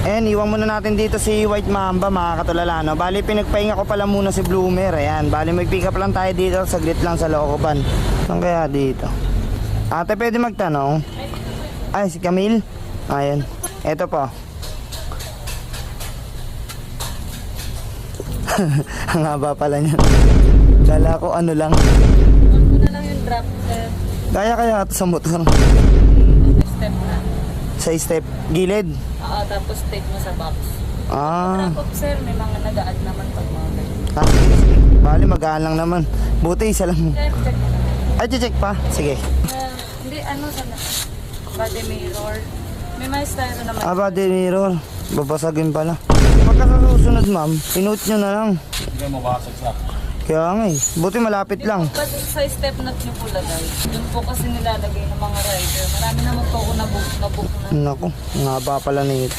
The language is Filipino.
Ayan, iwan muna natin dito si White Mamba mga katulala, no? Bali, pinagpahinga ko pala muna si Bloomer. Ayan, bali mag-pick up lang tayo dito. Saglit lang sa Locoban. Saan kaya dito? Ate, pwede magtanong? Ay, si Camille? Ayan. Eto po. Ang haba pala niyan. Kala ko ano lang. Ano na lang yung drop step. Kaya ito sa motor. Step na. Sa step, gilid. Tapos take mo sa box. Ah. Drop off sir, may mga nag-a-add naman pag mga ganyan. Ah, sige, sige. Bali, magaan lang naman. Buti, isa lang. Sir, check mo. Ay, check pa. Sige. Hindi, ano sa body mirror. May mais tayo naman. Ah, body mirror. Babasagin pala. Pagka sa susunod, ma'am, pinote nyo na lang. Hindi mabasag sa. Kaya nga eh. Buti malapit lang. Pag sa step nut nyo po lagay. Doon po kasi nilalagay ng mga rider. Marami naman po ako na-book na. Naku, ang haba pala na ito.